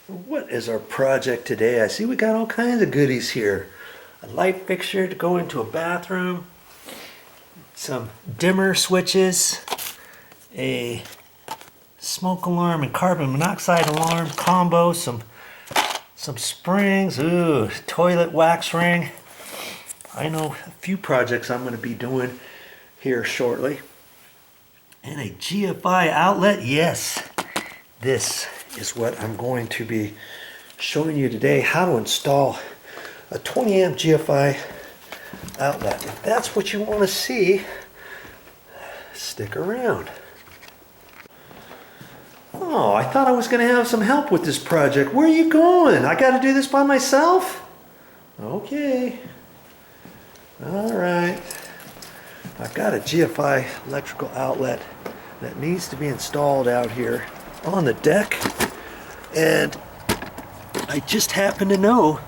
What is our project today? I see we got all kinds of goodies here. A light fixture to go into a bathroom, some dimmer switches, a smoke alarm and carbon monoxide alarm combo, some springs, ooh, toilet wax ring. I know a few projects I'm going to be doing here shortly. And a GFI outlet, yes, this is what I'm going to be showing you today, how to install a 20 amp GFI outlet. If that's what you want to see, stick around. Oh, I thought I was going to have some help with this project. Where are you going? I got to do this by myself? Okay. All right. I've got a GFI electrical outlet that needs to be installed out here on the deck, and I just happen to know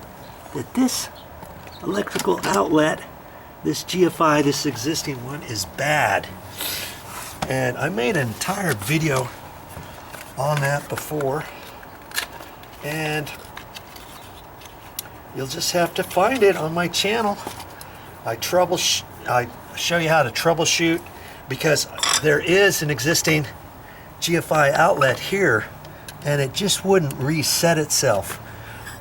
that this electrical outlet, this GFI, this existing one, is bad. And I made an entire video on that before, and you'll just have to find it on my channel. I show you how to troubleshoot, because there is an existing GFI outlet here and it just wouldn't reset itself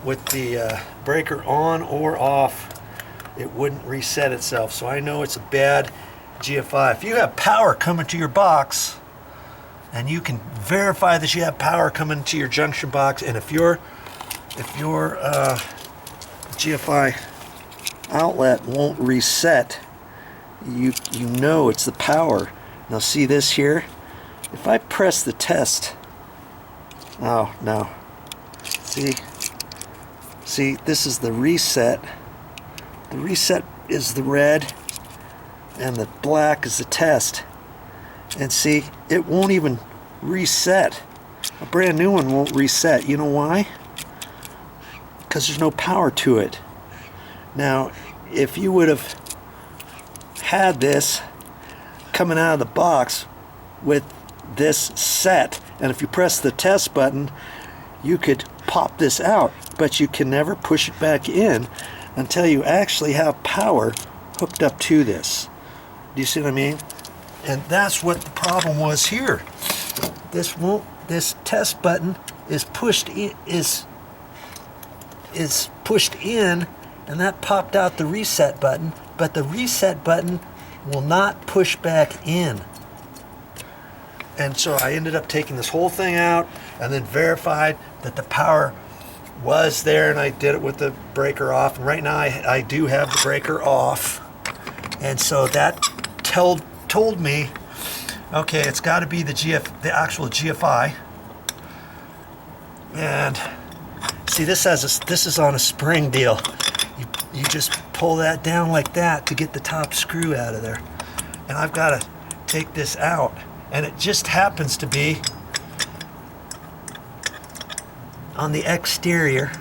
with the breaker on or off. It wouldn't reset itself, so I know it's a bad GFI. If you have power coming to your box, and you can verify that you have power coming to your junction box, and if your GFI outlet won't reset, you know it's the power. Now see this here? If I press the test, oh no, see this is the reset. The reset is the red and the black is the test, and see, it won't even reset. A brand new one won't reset. You know why? Because there's no power to it. Now if you would have had this coming out of the box with this set, and if you press the test button you could pop this out, but you can never push it back in until you actually have power hooked up to this. Do you see what I mean? And that's what the problem was here. This test button is pushed in, is pushed in, and that popped out the reset button, but the reset button will not push back in. And so I ended up taking this whole thing out and then verified that the power was there, and I did it with the breaker off, and right now I do have the breaker off. And so that told me, okay, it's got to be the actual GFI. And see, this is on a spring deal. You just pull that down like that to get the top screw out of there. And I've got to take this out, and it just happens to be on the exterior.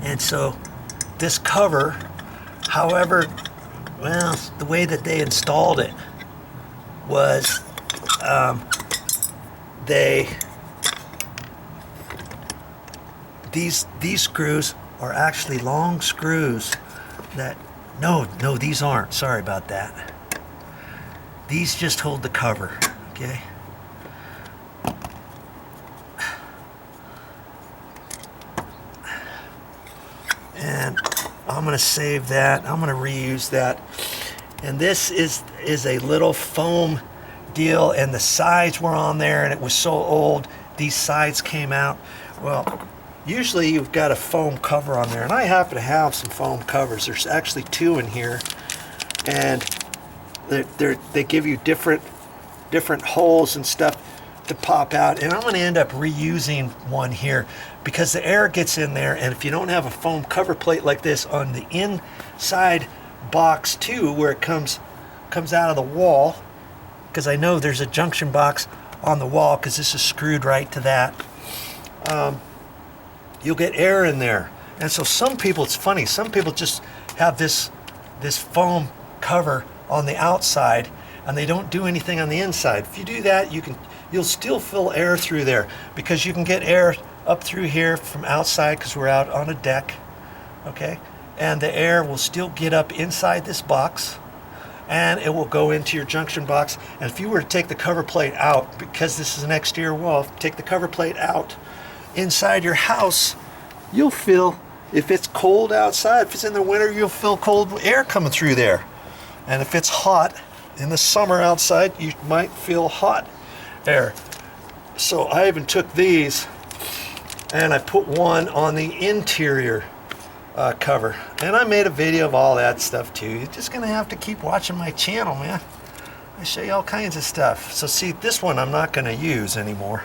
And so this cover, however, well, the way that they installed it was these screws are actually long screws that, no, these aren't, sorry about that. These just hold the cover, okay? And I'm gonna save that, I'm gonna reuse that. And this is a little foam deal, and the sides were on there, and it was so old, these sides came out. Well, usually you've got a foam cover on there, and I happen to have some foam covers. There's actually two in here, and they give you different holes and stuff to pop out, and I'm going to end up reusing one here because the air gets in there, and if you don't have a foam cover plate like this on the inside box too, where it comes out of the wall, because I know there's a junction box on the wall because this is screwed right to that, you'll get air in there. And so some people, it's funny, some people just have this foam cover on the outside and they don't do anything on the inside. If you do that, you'll still fill air through there, because you can get air up through here from outside because we're out on a deck, okay? And the air will still get up inside this box, and it will go into your junction box. And if you were to take the cover plate out, because this is an exterior wall, take the cover plate out inside your house, you'll feel, if it's cold outside, if it's in the winter, you'll feel cold air coming through there. And if it's hot in the summer outside, you might feel hot air. So I even took these and I put one on the interior cover. And I made a video of all that stuff too. You're just gonna have to keep watching my channel, man. I show you all kinds of stuff. So see, this one I'm not gonna use anymore.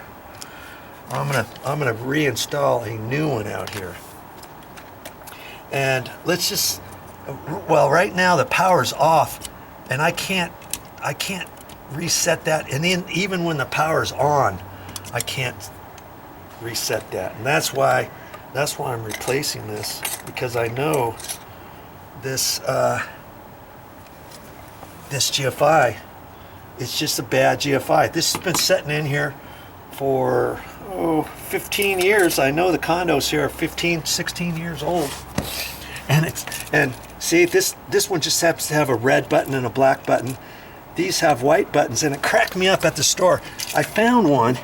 I'm gonna reinstall a new one out here. And let's just, well, right now the power's off, and I can't reset that. And then even when the power's on, I can't reset that. And that's why I'm replacing this, because I know this this GFI, it's just a bad GFI. This has been sitting in here for 15 years. I know the condos here are 15, 16 years old. And see, this one just happens to have a red button and a black button. These have white buttons, and it cracked me up at the store. I found one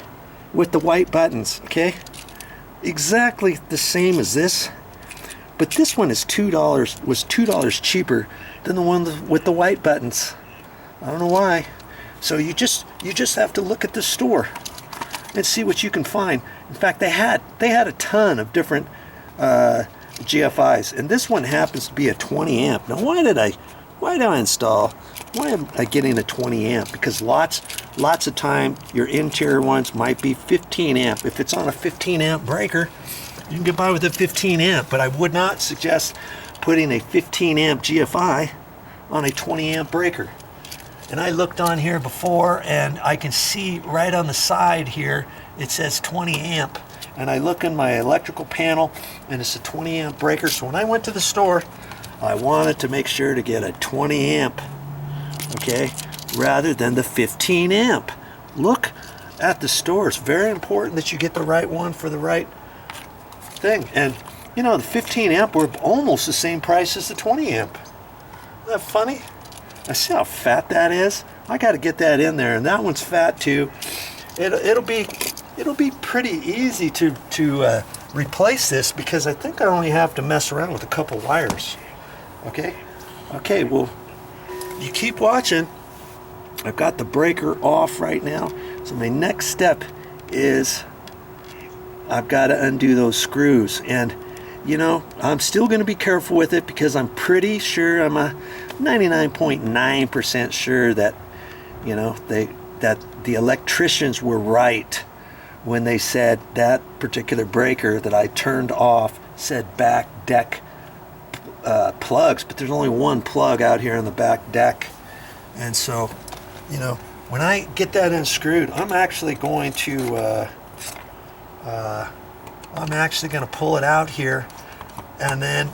with the white buttons, okay? Exactly the same as this, but this one is was $2 cheaper than the one with the white buttons. I don't know why. So you just have to look at the store and see what you can find. In fact, they had a ton of different GFIs, and this one happens to be a 20 amp. Now why did I install, why am I getting a 20 amp? Because lots of time your interior ones might be 15 amp. If it's on a 15 amp breaker, you can get by with a 15 amp, but I would not suggest putting a 15 amp GFI on a 20 amp breaker. And I looked on here before, and I can see right on the side here it says 20 amp. And I look in my electrical panel, and it's a 20 amp breaker. So when I went to the store, I wanted to make sure to get a 20 amp, okay, rather than the 15 amp. Look at the store. It's very important that you get the right one for the right thing. And you know, the 15 amp were almost the same price as the 20 amp. Isn't that funny? I see how fat that is. I got to get that in there, and that one's fat too. It'll be pretty easy to replace this, because I think I only have to mess around with a couple wires. Okay, well, you keep watching. I've got the breaker off right now, so my next step is I've got to undo those screws. And you know, I'm still going to be careful with it, because I'm pretty sure, I'm a 99.9% sure that, you know, that the electricians were right when they said that particular breaker that I turned off said back deck plugs, but there's only one plug out here on the back deck. And so, you know, when I get that unscrewed, I'm actually going to pull it out here, and then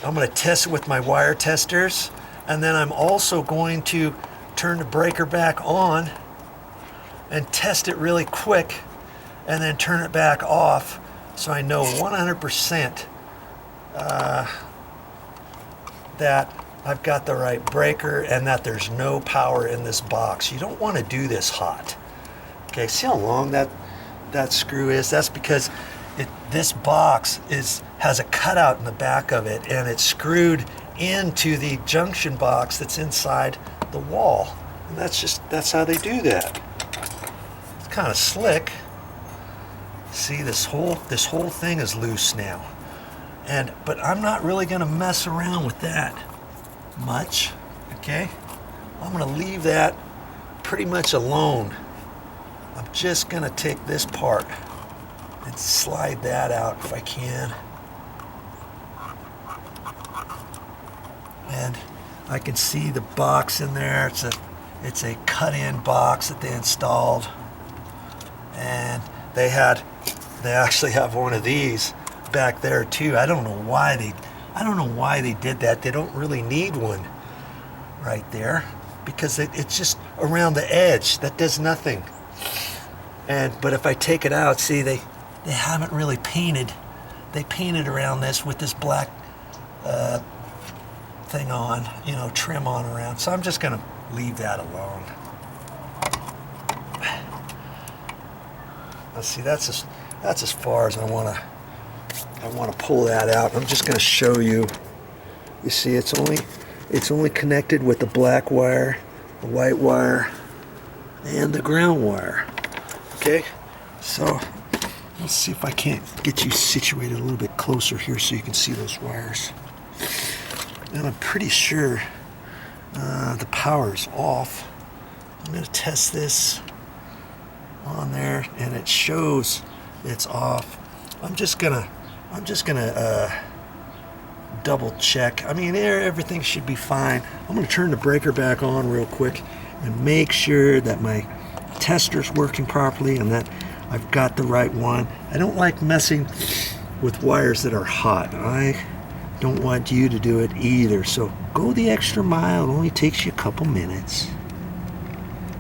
I'm going to test it with my wire testers, and then I'm also going to turn the breaker back on and test it really quick, and then turn it back off, so I know 100% that I've got the right breaker and that there's no power in this box. You don't want to do this hot. Okay, see how long that screw is? That's because this box has a cutout in the back of it, and it's screwed into the junction box that's inside the wall. And that's how they do that. It's kind of slick. See, this whole thing is loose now. But I'm not really going to mess around with that much. Okay? I'm going to leave that pretty much alone. I'm just going to take this part and slide that out if I can. And I can see the box in there. It's a cut-in box that they installed. And they actually have one of these back there too. I don't know why they did that. They don't really need one right there, because it's just around the edge. That does nothing. But if I take it out, see, they haven't really painted. They painted around this with this black thing on, you know, trim on around. So I'm just gonna leave that alone. Let's see, that's as far as I wanna pull that out. I'm just gonna show you. You see, it's only connected with the black wire, the white wire, and the ground wire. Okay, so let's see if I can't get you situated a little bit closer here so you can see those wires. And I'm pretty sure the power is off. I'm going to test this on there, and it shows it's off. I'm just gonna double check. I mean, everything should be fine. I'm going to turn the breaker back on real quick and make sure that my tester's working properly and that I've got the right one. I don't like messing with wires that are hot. I don't want you to do it either. So go the extra mile. It only takes you a couple minutes.